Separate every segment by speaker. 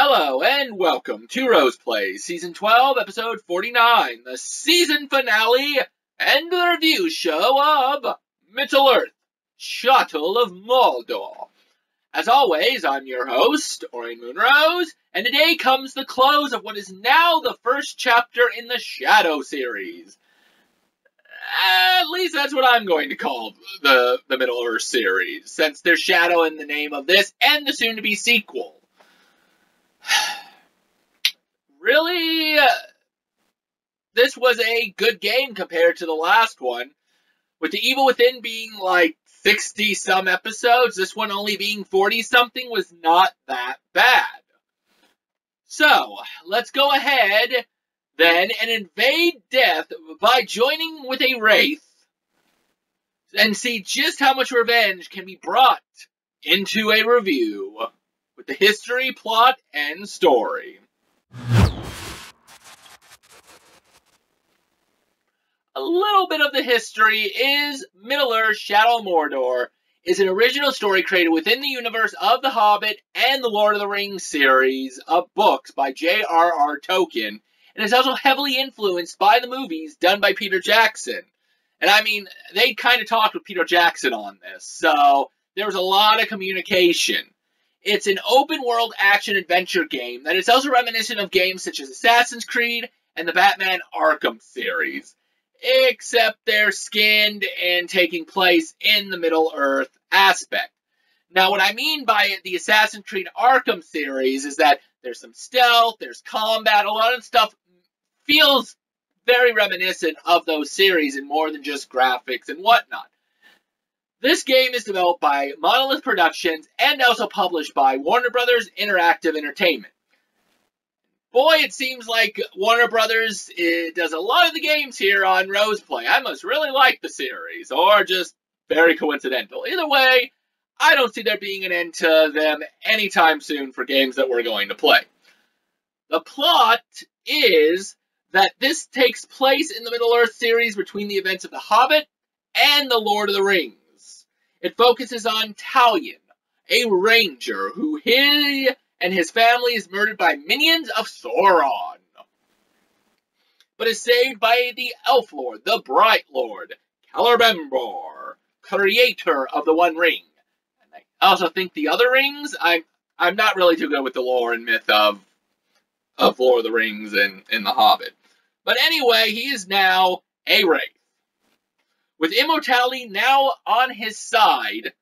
Speaker 1: Hello and welcome to Rose Plays Season 12, Episode 49, the season finale and the review show of Middle-earth, Shuttle of Mordor. As always, I'm your host, Orion Moonrose, and today comes the close of what is now the first chapter in the Shadow series. At least that's what I'm going to call the Middle-earth series, since there's Shadow in the name of this and the soon-to-be sequel. Really, this was a good game compared to the last one. With the Evil Within being like 60-some episodes, this one only being 40-something was not that bad. So, let's go ahead, then, and invade death by joining with a wraith and see just how much revenge can be brought into a review with the history, plot, and story. A little bit of the history is Middle-earth, Shadow of Mordor is an original story created within the universe of The Hobbit and the Lord of the Rings series of books by J.R.R. Tolkien, and is also heavily influenced by the movies done by Peter Jackson. And I mean, they kind of talked with Peter Jackson on this, so there was a lot of communication. It's an open-world action-adventure game that is also reminiscent of games such as Assassin's Creed and the Batman Arkham series, except they're skinned and taking place in the Middle-earth aspect. Now, what I mean by the Assassin's Creed Arkham series is that there's some stealth, there's combat, a lot of stuff feels very reminiscent of those series and more than just graphics and whatnot. This game is developed by Monolith Productions and also published by Warner Brothers Interactive Entertainment. Boy, it seems like Warner Brothers does a lot of the games here on Roseplay. I must really like the series, or just very coincidental. Either way, I don't see there being an end to them anytime soon for games that we're going to play. The plot is that this takes place in the Middle-earth series between the events of The Hobbit and The Lord of the Rings. It focuses on Talion, a ranger who he and his family is murdered by minions of Sauron, but is saved by the Elf Lord, the Bright Lord, Celebrimbor, creator of the One Ring. And I also think the other rings, I'm not really too good with the lore and myth of Lord of the Rings and The Hobbit. But anyway, he is now a wraith. With immortality now on his side,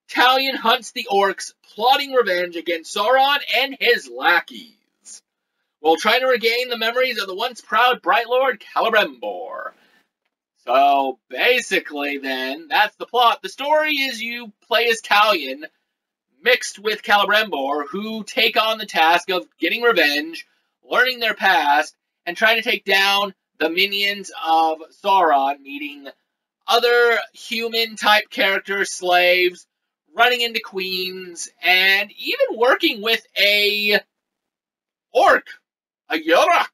Speaker 1: Talion hunts the orcs, plotting revenge against Sauron and his lackeys, while trying to regain the memories of the once proud Bright Lord Celebrimbor. So, basically then, that's the plot. The story is you play as Talion, mixed with Celebrimbor, who take on the task of getting revenge, learning their past, and trying to take down the minions of Sauron, meeting other human-type characters, slaves, running into queens, and even working with a orc, a Yorick.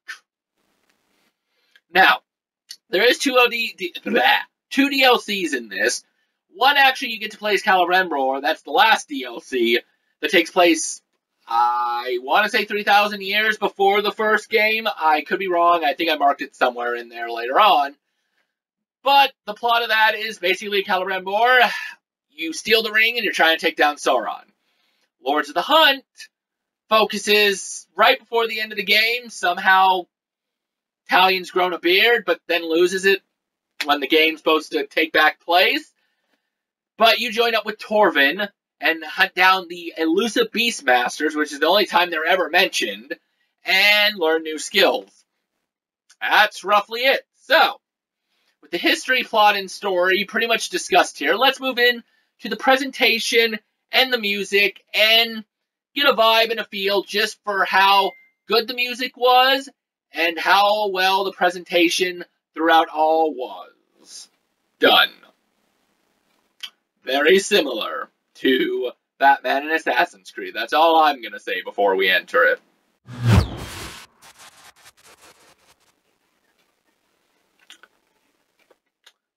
Speaker 1: Now, there is two DLCs in this. One, actually, you get to play as Celebrimbor. That's the last DLC that takes place, I want to say 3,000 years before the first game. I could be wrong. I think I marked it somewhere in there later on. But the plot of that is basically Celebrimbor, you steal the ring and you're trying to take down Sauron. Lords of the Hunt focuses right before the end of the game. Somehow Talion's grown a beard, but then loses it when the game's supposed to take back place. But you join up with Torvin and hunt down the elusive Beastmasters, which is the only time they're ever mentioned, and learn new skills. That's roughly it. So, with the history, plot, and story pretty much discussed here, let's move in to the presentation and the music and get a vibe and a feel just for how good the music was and how well the presentation throughout all was done. Very similar to Batman and Assassin's Creed. That's all I'm going to say before we enter it.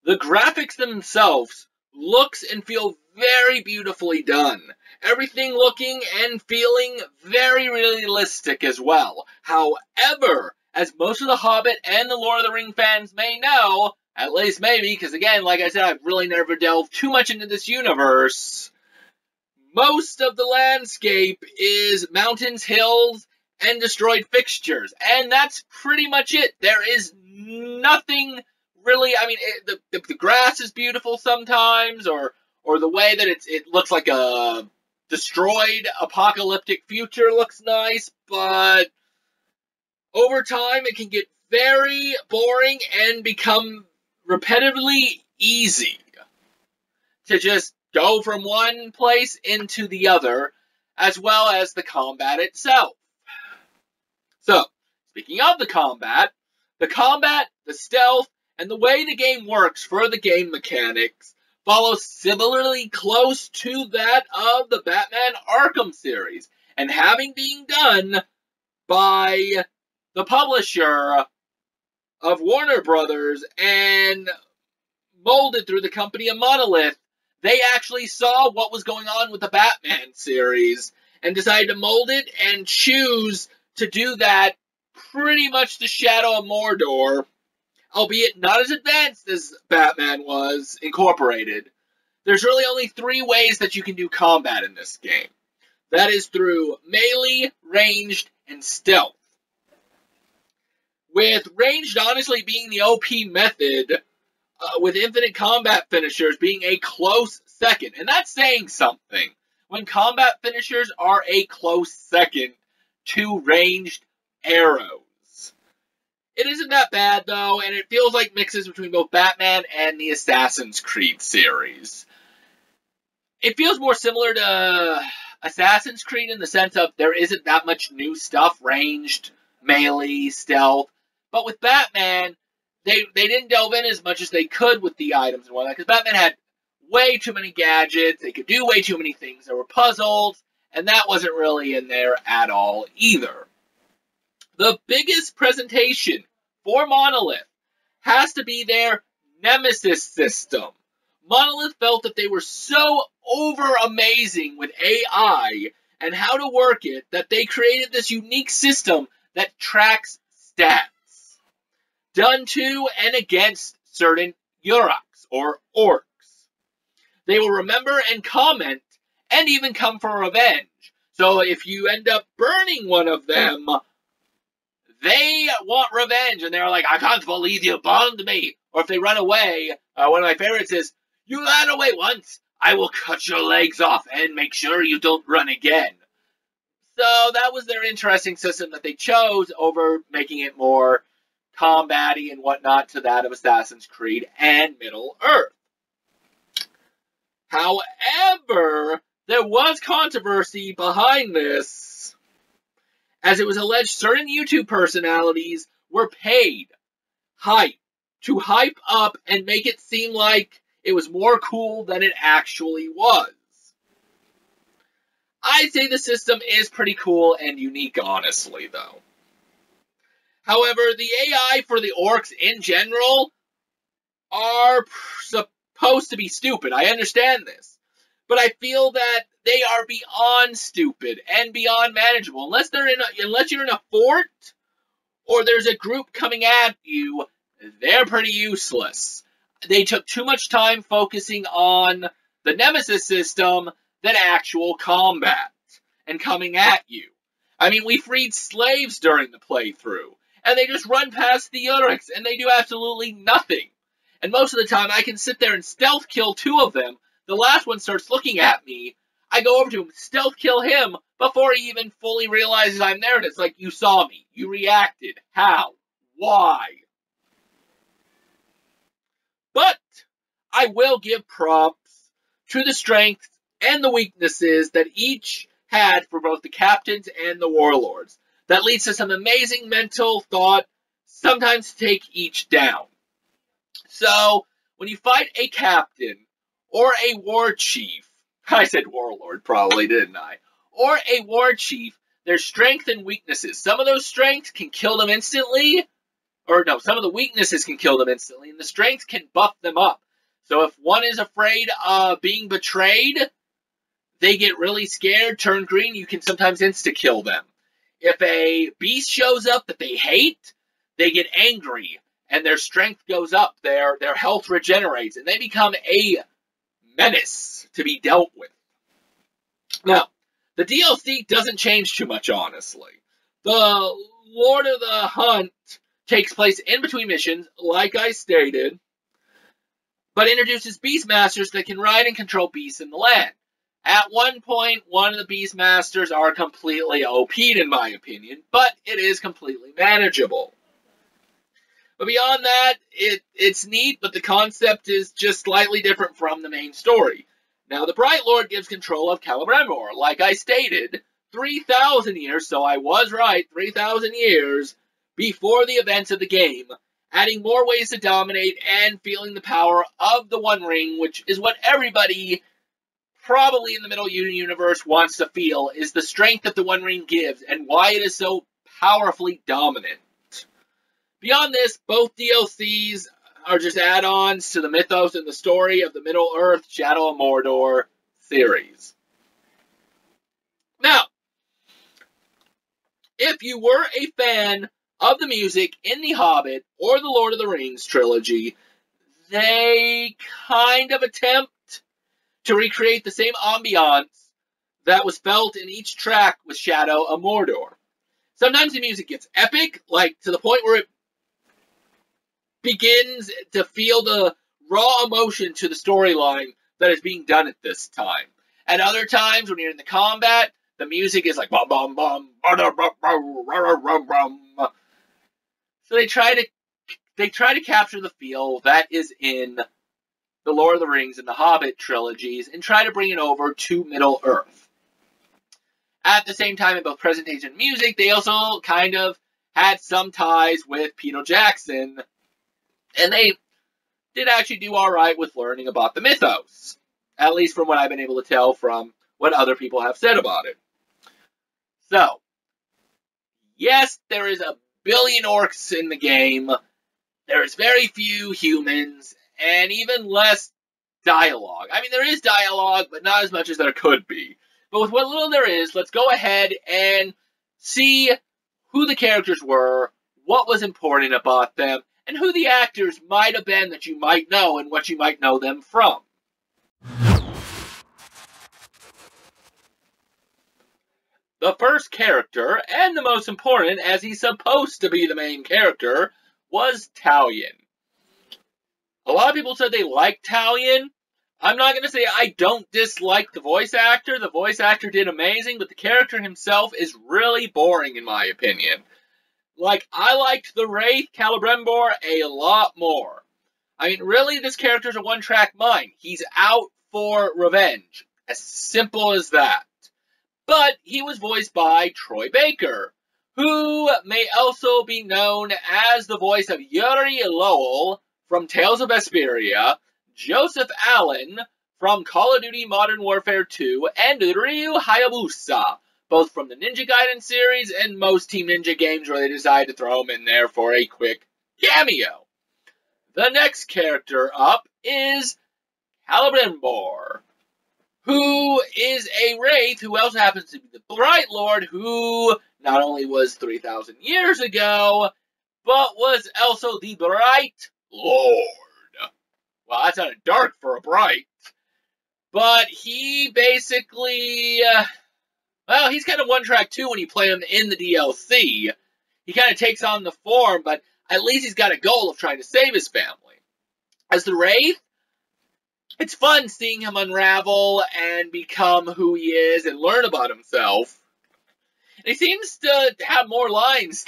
Speaker 1: The graphics themselves looks and feel very beautifully done. Everything looking and feeling very realistic as well. However, as most of the Hobbit and the Lord of the Ring fans may know, at least maybe, because again, like I said, I've really never delved too much into this universe, most of the landscape is mountains, hills, and destroyed fixtures. And that's pretty much it. There is nothing really, I mean, the grass is beautiful sometimes, or the way that it looks like a destroyed apocalyptic future looks nice, but over time it can get very boring and become repetitively easy to just go from one place into the other, as well as the combat itself. So, speaking of the combat, the stealth, and the way the game works for the game mechanics follows similarly close to that of the Batman Arkham series, and having been done by the publisher of Warner Brothers and molded through the company of Monolith, they actually saw what was going on with the Batman series and decided to mold it and choose to do that pretty much the Shadow of Mordor, albeit not as advanced as Batman was incorporated. There's really only 3 ways that you can do combat in this game. That is through melee, ranged, and stealth. With ranged honestly being the OP method, with infinite combat finishers being a close second. And that's saying something. When combat finishers are a close second to ranged arrows. It isn't that bad, though, and it feels like mixes between both Batman and the Assassin's Creed series. It feels more similar to Assassin's Creed in the sense of there isn't that much new stuff, ranged, melee, stealth. But with Batman, they didn't delve in as much as they could with the items and whatnot, because Batman had way too many gadgets, they could do way too many things, there were puzzles, and that wasn't really in there at all either. The biggest presentation for Monolith has to be their Nemesis system. Monolith felt that they were so over amazing with AI and how to work it that they created this unique system that tracks stats done to and against certain Uruks or orcs. They will remember and comment and even come for revenge. So if you end up burning one of them, they want revenge, and they're like, I can't believe you burned me. Or if they run away, one of my favorites is, you ran away once, I will cut your legs off and make sure you don't run again. So that was their interesting system that they chose over making it more combat-y and whatnot to that of Assassin's Creed and Middle-earth. However, there was controversy behind this, as it was alleged certain YouTube personalities were paid to hype up and make it seem like it was more cool than it actually was. I'd say the system is pretty cool and unique, honestly, though. However, the AI for the orcs in general are supposed to be stupid. I understand this. But I feel that they are beyond stupid and beyond manageable. Unless you're in a fort or there's a group coming at you, they're pretty useless. They took too much time focusing on the Nemesis system than actual combat and coming at you. I mean, we freed slaves during the playthrough, and they just run past the Uruks, and they do absolutely nothing. And most of the time, I can sit there and stealth kill 2 of them. The last one starts looking at me. I go over to him, stealth kill him, before he even fully realizes I'm there. And it's like, you saw me. You reacted. How? Why? But I will give props to the strengths and the weaknesses that each had for both the captains and the warlords. That leads to some amazing mental thought, sometimes to take each down. So, when you fight a captain, or a war chief, I said warlord probably, didn't I? Or a war chief, there's strength and weaknesses. Some of those strengths can kill them instantly, or no, some of the weaknesses can kill them instantly, and the strengths can buff them up. So if one is afraid of being betrayed, they get really scared, turn green, you can sometimes insta-kill them. If a beast shows up that they hate, they get angry, and their strength goes up, their health regenerates, and they become a menace to be dealt with. Now, the DLC doesn't change too much, honestly. The Lord of the Hunt takes place in between missions, like I stated, but introduces Beastmasters that can ride and control beasts in the land. At one point, one of the Beastmasters are completely OP'd, in my opinion, but it is completely manageable. But beyond that, it's neat, but the concept is just slightly different from the main story. Now, the Bright Lord gives control of Celebrimbor, like I stated, 3,000 years, so I was right, 3,000 years before the events of the game, adding more ways to dominate and feeling the power of the One Ring, which is what everybody probably in the Middle universe wants to feel, is the strength that the One Ring gives and why it is so powerfully dominant. Beyond this, both DLCs are just add-ons to the mythos and the story of the Middle-earth Shadow of Mordor series. Now, if you were a fan of the music in The Hobbit or the Lord of the Rings trilogy, they kind of attempt to recreate the same ambiance that was felt in each track with Shadow of Mordor. Sometimes the music gets epic, like to the point where it begins to feel the raw emotion to the storyline that is being done at this time. At other times, when you're in the combat, the music is like bum bum bum, so they try to capture the feel that is in the Lord of the Rings and the Hobbit trilogies and try to bring it over to Middle Earth. At the same time, in both presentation and music, they also kind of had some ties with Peter Jackson, and they did actually do alright with learning about the mythos, at least from what I've been able to tell from what other people have said about it. So, yes, there is a billion orcs in the game, there is very few humans, and even less dialogue. I mean, there is dialogue, but not as much as there could be. But with what little there is, let's go ahead and see who the characters were, what was important about them, and who the actors might have been that you might know and what you might know them from. The first character, and the most important, as he's supposed to be the main character, was Talion. A lot of people said they liked Talion. I'm not going to say I don't dislike the voice actor. The voice actor did amazing, but the character himself is really boring in my opinion. Like, I liked the Wraith, Celebrimbor, a lot more. I mean, really, this character's a one-track mind. He's out for revenge. As simple as that. But he was voiced by Troy Baker, who may also be known as the voice of Yuri Lowell from Tales of Vesperia, Joseph Allen from Call of Duty Modern Warfare 2, and Ryu Hayabusa, both from the Ninja Gaiden series and most Team Ninja games where they decide to throw him in there for a quick cameo. The next character up is Celebrimbor, who is a Wraith who also happens to be the Bright Lord, who not only was 3,000 years ago, but was also the Bright Lord. Well, that sounded dark for a Bright. But he basically, well, he's kind of one-track too when you play him in the DLC. He kind of takes on the form, but at least he's got a goal of trying to save his family. As the Wraith, it's fun seeing him unravel and become who he is and learn about himself. And he seems to have more lines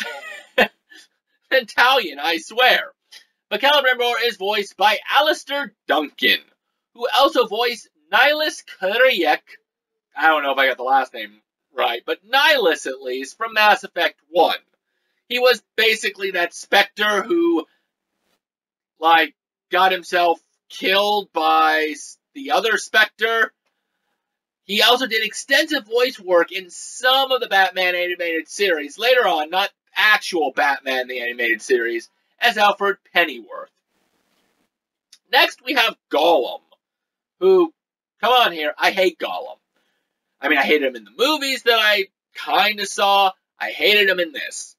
Speaker 1: than Talion, I swear. But Celebrimbor is voiced by Alistair Duncan, who also voiced Nihilus Kryek. I don't know if I got the last name right, but Nihilus, at least, from Mass Effect 1. He was basically that Spectre who, like, got himself killed by the other Spectre. He also did extensive voice work in some of the Batman animated series. Later on, not actual Batman the animated series, as Alfred Pennyworth. Next, we have Gollum, who, come on here, I hate Gollum. I mean, I hated him in the movies that I kind of saw. I hated him in this.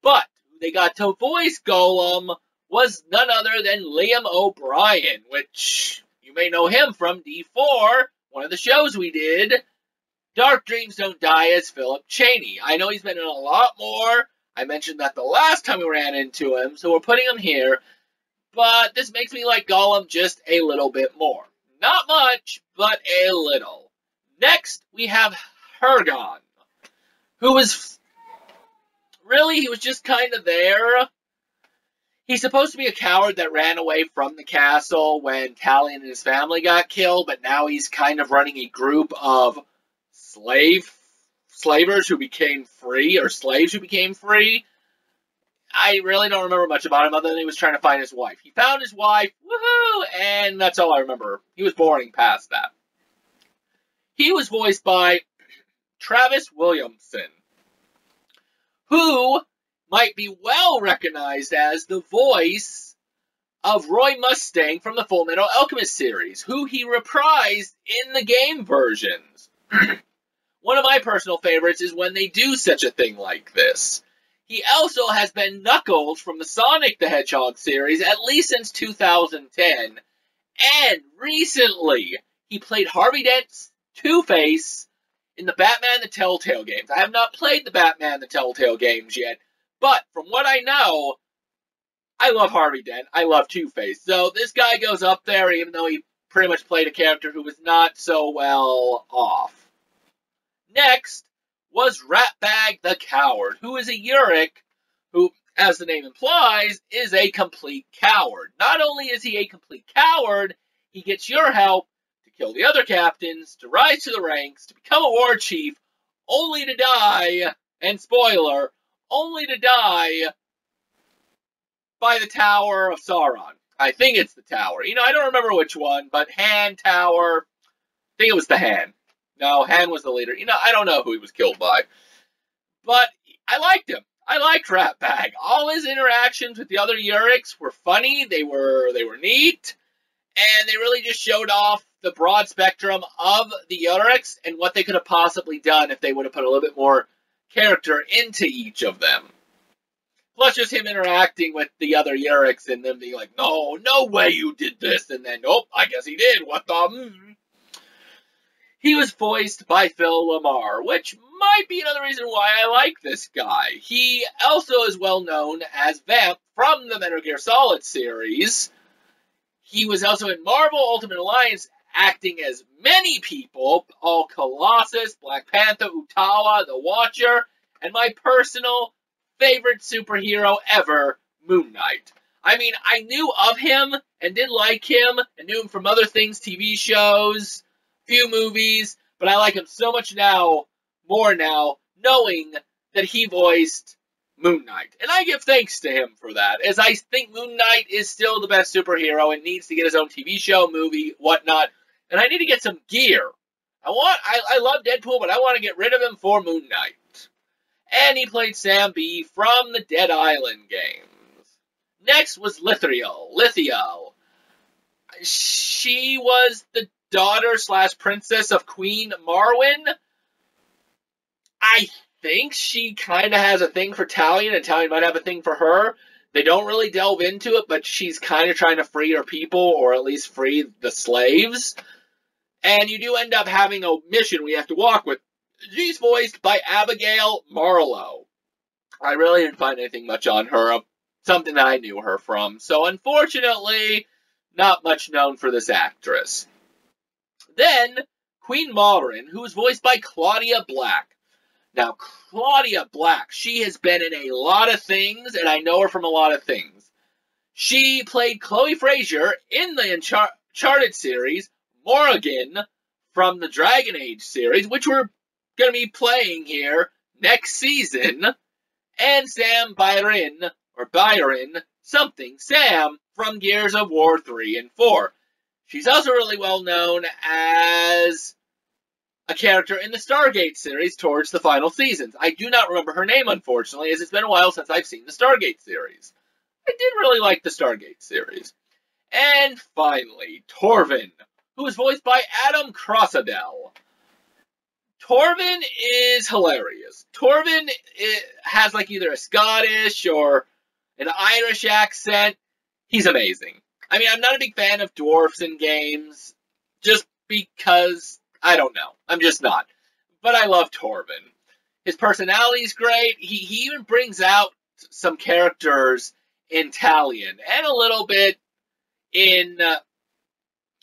Speaker 1: But who they got to voice Gollum was none other than Liam O'Brien, which you may know him from D4, one of the shows we did. Dark Dreams Don't Die as Philip Cheney. I know he's been in a lot more. I mentioned that the last time we ran into him, so we're putting him here. But this makes me like Gollum just a little bit more. Not much, but a little. Next, we have Hergon, who was he was just kind of there. He's supposed to be a coward that ran away from the castle when Talion and his family got killed, but now he's kind of running a group of slavers who became free, or slaves who became free. I really don't remember much about him other than he was trying to find his wife. He found his wife, woohoo, and that's all I remember. He was boring past that. He was voiced by Travis Williamson, who might be well recognized as the voice of Roy Mustang from the Full Metal Alchemist series, who he reprised in the game versions. One of my personal favorites is when they do such a thing like this. He also has been Knuckles from the Sonic the Hedgehog series, at least since 2010, and recently he played Harvey Dent's Two-Face in the Batman the Telltale games. I have not played the Batman the Telltale games yet, but from what I know, I love Harvey Dent. I love Two-Face. So this guy goes up there, even though he pretty much played a character who was not so well off. Next was Ratbag the Coward, who is a Yurick who, as the name implies, is a complete coward. Not only is he a complete coward, he gets your help to kill the other captains, to rise to the ranks, to become a war chief, only to die, and spoiler, only to die by the Tower of Sauron. I think it's the Tower. I don't remember which one, but Han Tower, I think it was the Han. No, Han was the leader. I don't know who he was killed by. But I liked him. I liked Ratbag. All his interactions with the other Yuricks were funny. They were neat. And they really just showed off the broad spectrum of the Yuricks and what they could have possibly done if they would have put a little bit more character into each of them. Plus just him interacting with the other Yuricks and them being like, no way you did this. And then, nope, I guess he did. What the... He was voiced by Phil Lamar, which might be another reason why I like this guy. He also is well known as Vamp from the Metal Gear Solid series. He was also in Marvel Ultimate Alliance, acting as many people, all Colossus, Black Panther, Utawa, The Watcher, and my personal favorite superhero ever, Moon Knight. I mean, I knew of him and did like him and knew him from other things, TV shows, few movies, but I like him so much now, more now, knowing that he voiced Moon Knight. And I give thanks to him for that, as I think Moon Knight is still the best superhero and needs to get his own TV show, movie, whatnot. And I need to get some gear. I love Deadpool, but I want to get rid of him for Moon Knight. And he played Sam B from the Dead Island games. Next was Lithiel. She was the daughter/princess of Queen Marwyn. I think she kind of has a thing for Talion, and Talion might have a thing for her. They don't really delve into it, but she's kind of trying to free her people, or at least free the slaves. And you do end up having a mission we have to walk with. She's voiced by Abigail Marlowe. I really didn't find anything much on her, something that I knew her from. So unfortunately, not much known for this actress. Then, Queen Maudrin, who was voiced by Claudia Black. Now, Claudia Black, she has been in a lot of things, and I know her from a lot of things. She played Chloe Frazier in the Uncharted series, Morrigan from the Dragon Age series, which we're going to be playing here next season, and Sam Byron Sam from Gears of War 3 and 4. She's also really well known as a character in the Stargate series towards the final seasons. I do not remember her name, unfortunately, as it's been a while since I've seen the Stargate series. I did really like the Stargate series. And finally, Torvin, who is voiced by Adam Crossadell. Torvin is hilarious. Torvin has like either a Scottish or an Irish accent. He's amazing. I mean, I'm not a big fan of dwarfs in games, just because, I don't know. I'm just not. But I love Torvin. His personality's great. He even brings out some characters in Talion and a little bit in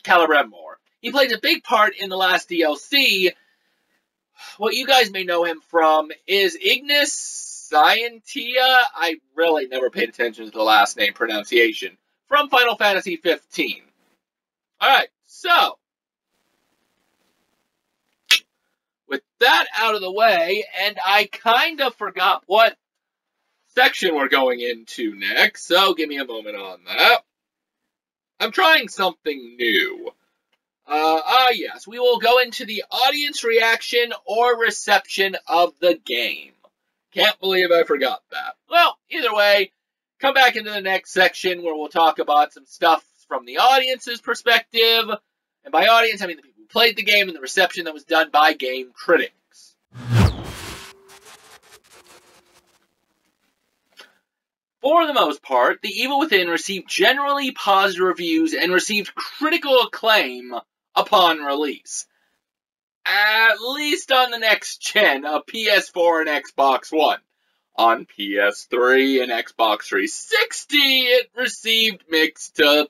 Speaker 1: Celebrimbor. He plays a big part in the last DLC. What you guys may know him from is Ignis Scientia. I really never paid attention to the last name pronunciation. From Final Fantasy 15. Alright, so with that out of the way, and I kind of forgot what section we're going into next, so give me a moment on that. I'm trying something new. Yes, we will go into the audience reaction or reception of the game. Can't believe I forgot that. Well, either way, come back into the next section where we'll talk about some stuff from the audience's perspective. And by audience, I mean the people who played the game and the reception that was done by game critics. For the most part, The Evil Within received generally positive reviews and received critical acclaim upon release. At least on the next gen of PS4 and Xbox One. On PS3 and Xbox 360, it received mixed to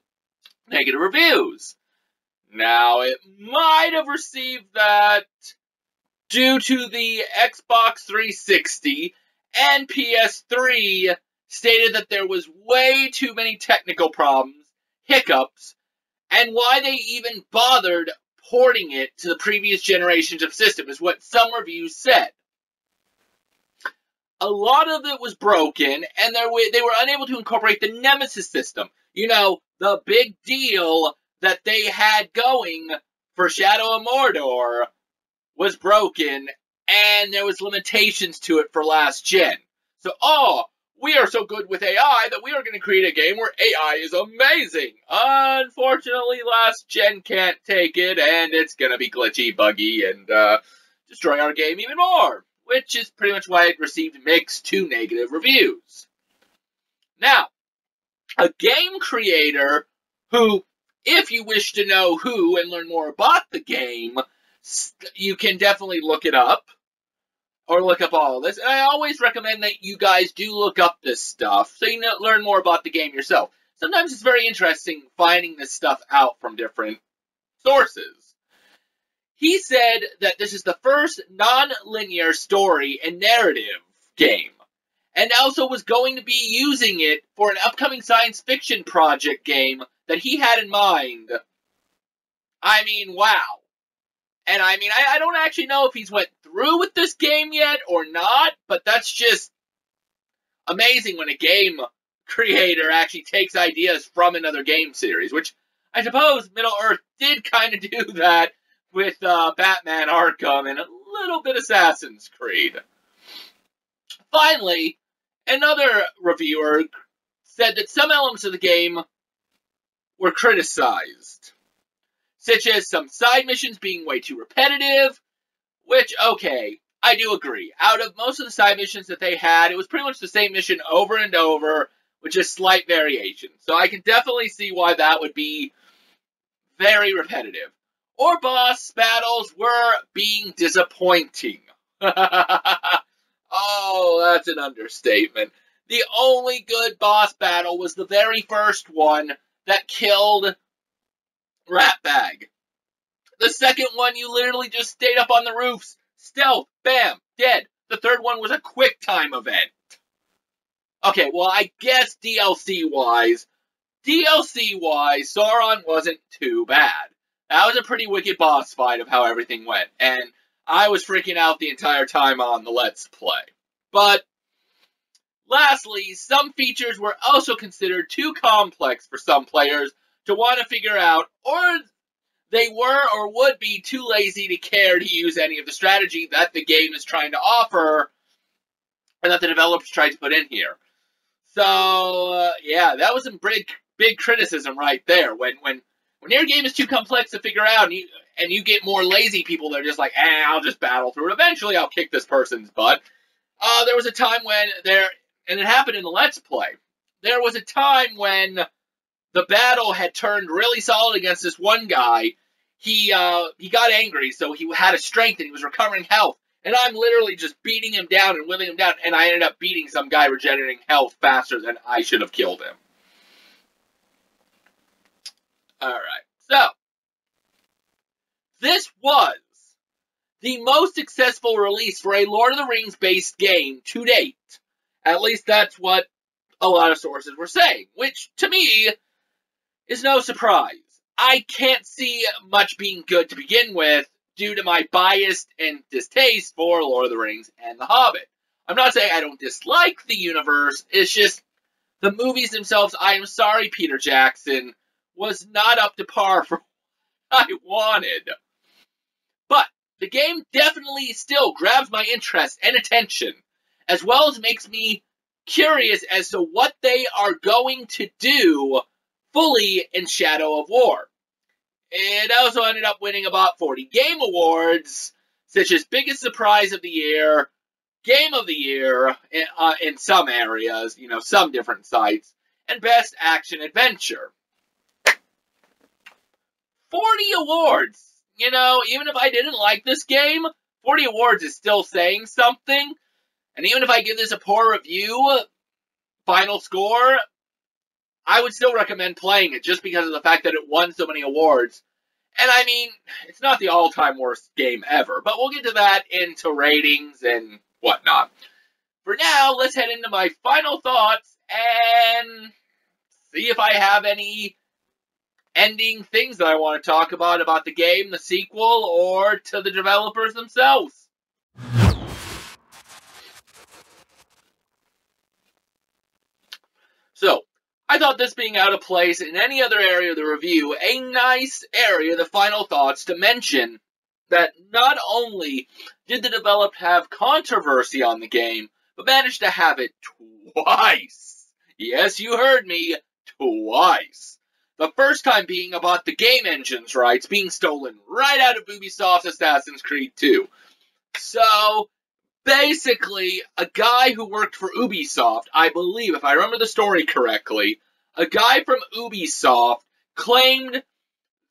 Speaker 1: negative reviews. Now, it might have received that due to the Xbox 360 and PS3 stated that there was way too many technical problems, hiccups, and why they even bothered porting it to the previous generations of system is what some reviews said. A lot of it was broken, and they were unable to incorporate the Nemesis system. You know, the big deal that they had going for Shadow of Mordor was broken, and there was limitations to it for last gen. So, we are so good with AI that we are going to create a game where AI is amazing. Unfortunately, last gen can't take it, and it's going to be glitchy, buggy, and destroy our game even more. Which is pretty much why it received mixed to negative reviews. Now, a game creator who, if you wish to know who and learn more about the game, you can definitely look it up. Or look up all of this. And I always recommend that you guys do look up this stuff so you learn more about the game yourself. Sometimes it's very interesting finding this stuff out from different sources. He said that this is the first non-linear story and narrative game. And also was going to be using it for an upcoming science fiction project game that he had in mind. I mean, wow. And I mean, I don't actually know if he's went through with this game yet or not, but that's just amazing when a game creator actually takes ideas from another game series, which I suppose Middle-earth did kind of do that with Batman Arkham and a little bit Assassin's Creed. Finally, another reviewer said that some elements of the game were criticized, such as some side missions being way too repetitive, which, okay, I do agree. Out of most of the side missions that they had, it was pretty much the same mission over and over, with just slight variation. So I can definitely see why that would be very repetitive. Or boss battles were being disappointing. Oh, that's an understatement. The only good boss battle was the very first one that killed Ratbag. The second one, you literally just stayed up on the roofs. Stealth, bam, dead. The third one was a quick time event. Okay, well, I guess DLC-wise, Sauron wasn't too bad. That was a pretty wicked boss fight of how everything went, and I was freaking out the entire time on the Let's Play. But, lastly, some features were also considered too complex for some players to want to figure out, or they were or would be too lazy to care to use any of the strategy that the game is trying to offer, and that the developers tried to put in here. So, yeah, that was some big criticism right there. When your game is too complex to figure out, and you get more lazy people that are just like, I'll just battle through it. Eventually, I'll kick this person's butt. There was a time when and it happened in the Let's Play. There was a time when the battle had turned really solid against this one guy. He got angry, so he had a strength and he was recovering health. And I'm literally just beating him down and whittling him down, and I ended up beating some guy regenerating health faster than I should have killed him. Alright, so this was the most successful release for a Lord of the Rings based game to date. At least that's what a lot of sources were saying, which to me is no surprise. I can't see much being good to begin with due to my bias and distaste for Lord of the Rings and The Hobbit. I'm not saying I don't dislike the universe, it's just the movies themselves, I am sorry, Peter Jackson, was not up to par for what I wanted. But the game definitely still grabs my interest and attention, as well as makes me curious as to what they are going to do fully in Shadow of War. It also ended up winning about 40 game awards, such as Biggest Surprise of the Year, Game of the Year in some areas, some different sites, and Best Action Adventure. 40 awards! Even if I didn't like this game, 40 awards is still saying something. And even if I give this a poor review, final score, I would still recommend playing it just because of the fact that it won so many awards. And I mean, it's not the all-time worst game ever, but we'll get to that into ratings and whatnot. For now, let's head into my final thoughts and see if I have any ending things that I want to talk about the game, the sequel, or to the developers themselves. So, I thought this being out of place in any other area of the review, a nice area, the final thoughts, to mention that not only did the developer have controversy on the game, but managed to have it twice. Yes, you heard me, twice. The first time being about the game engine's rights being stolen right out of Ubisoft's Assassin's Creed 2. So, basically, a guy who worked for Ubisoft, I believe, if I remember the story correctly, a guy from Ubisoft claimed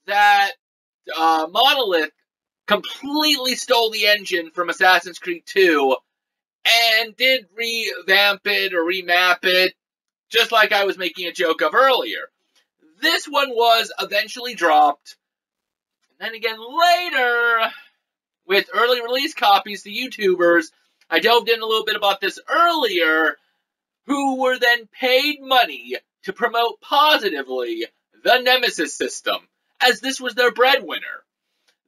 Speaker 1: that Monolith completely stole the engine from Assassin's Creed 2 and did revamp it or remap it, just like I was making a joke of earlier. This one was eventually dropped, and then again later, with early release copies to YouTubers, I delved in a little bit about this earlier, who were then paid money to promote positively the Nemesis system, as this was their breadwinner.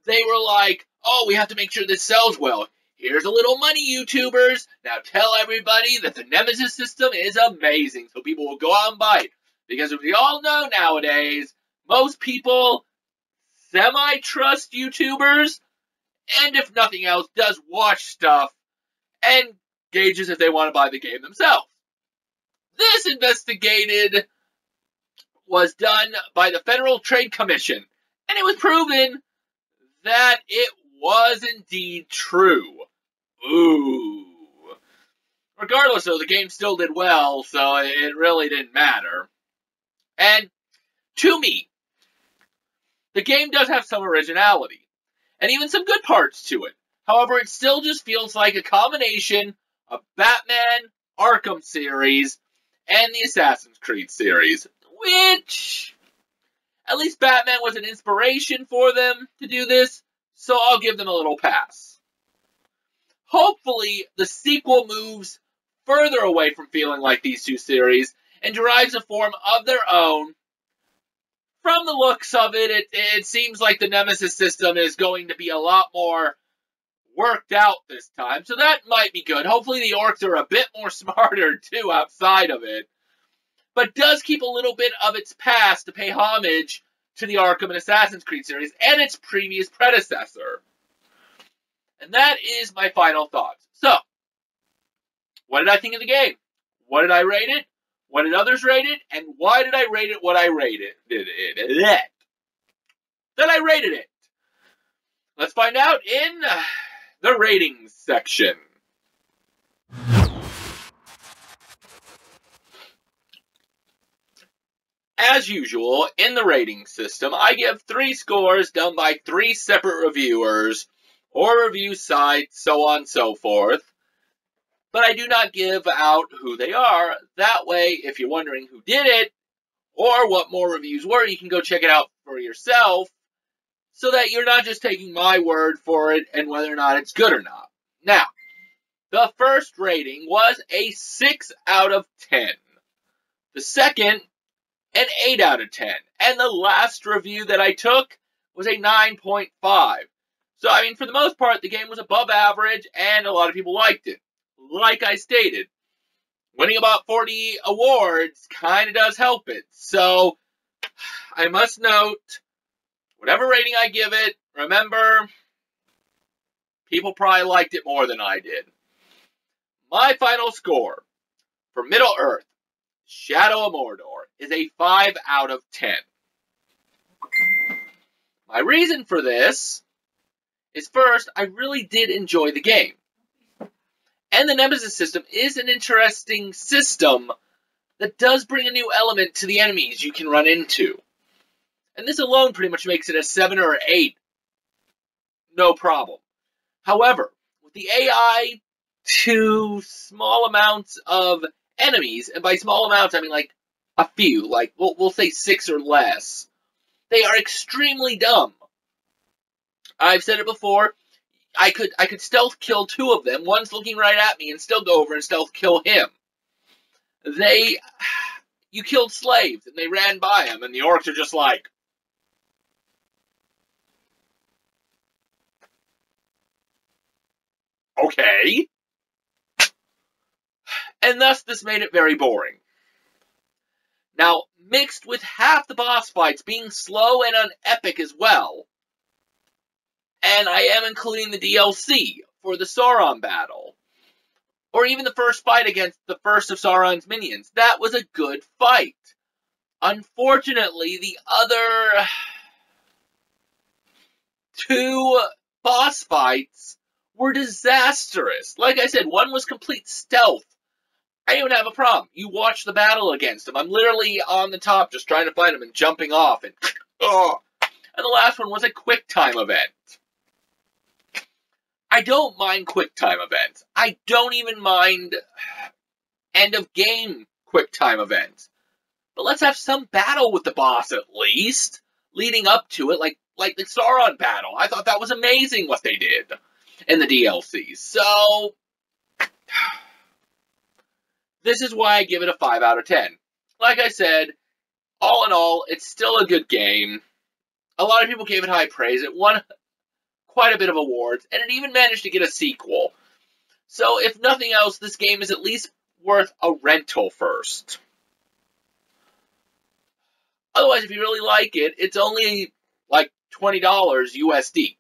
Speaker 1: They were like, oh, we have to make sure this sells well. Here's a little money, YouTubers. Now tell everybody that the Nemesis system is amazing, so people will go out and buy it. Because as we all know nowadays, most people semi-trust YouTubers, and if nothing else, does watch stuff and gauges if they want to buy the game themselves. This investigated was done by the Federal Trade Commission, and it was proven that it was indeed true. Ooh. Regardless, though, the game still did well, so it really didn't matter. And to me, the game does have some originality, and even some good parts to it. However, it still just feels like a combination of Batman, Arkham series, and the Assassin's Creed series, which, at least Batman was an inspiration for them to do this, so I'll give them a little pass. Hopefully, the sequel moves further away from feeling like these two series and derives a form of their own. From the looks of it, it seems like the Nemesis system is going to be a lot more worked out this time, so that might be good. Hopefully the orcs are a bit more smarter, too, outside of it. But does keep a little bit of its past to pay homage to the Arkham and Assassin's Creed series and its previous predecessor. And that is my final thoughts. So, what did I think of the game? What did I rate it? What did others rate it? And why did I rate it what I rated it? That I rated it. Let's find out in the ratings section. As usual, in the rating system, I give 3 scores done by 3 separate reviewers, or review sites, so on and so forth. But I do not give out who they are. That way, if you're wondering who did it, or what more reviews were, you can go check it out for yourself, so that you're not just taking my word for it and whether or not it's good or not. Now, the first rating was a 6 out of 10. The second, an 8 out of 10. And the last review that I took was a 9.5. So, I mean, for the most part, the game was above average, and a lot of people liked it. Like I stated, winning about 40 awards kind of does help it. So, I must note, whatever rating I give it, remember, people probably liked it more than I did. My final score for Middle-earth, Shadow of Mordor, is a 5 out of 10. My reason for this is, first, I really did enjoy the game. And the Nemesis system is an interesting system that does bring a new element to the enemies you can run into. And this alone pretty much makes it a 7 or an 8. No problem. However, with the AI to small amounts of enemies, and by small amounts I mean like a few, like we'll say 6 or less, they are extremely dumb. I've said it before, I could stealth kill 2 of them, one's looking right at me, and still go over and stealth kill him. You killed slaves, and they ran by him, and the orcs are just like, okay. And thus this made it very boring. Now, mixed with half the boss fights being slow and unepic as well, and I am including the DLC for the Sauron battle, or even the first fight against the first of Sauron's minions. That was a good fight. Unfortunately, the other 2 boss fights were disastrous. Like I said, one was complete stealth. I don't have a problem. You watch the battle against him. I'm literally on the top just trying to find him and jumping off. And the last one was a quick time event. I don't mind quick time events. I don't even mind end of game quick time events. But let's have some battle with the boss at least, leading up to it, like the Sauron battle. I thought that was amazing what they did in the DLC. So, this is why I give it a 5 out of 10. Like I said, all in all, it's still a good game. A lot of people gave it high praise. It won quite a bit of awards, and it even managed to get a sequel. So, if nothing else, this game is at least worth a rental first. Otherwise, if you really like it, it's only like $20 USD.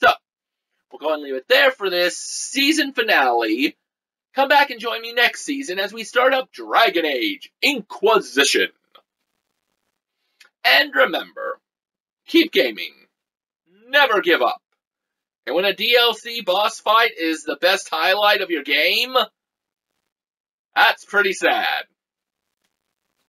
Speaker 1: So, we'll go and leave it there for this season finale. Come back and join me next season as we start up Dragon Age Inquisition. And remember, keep gaming. Never give up. And when a DLC boss fight is the best highlight of your game, that's pretty sad.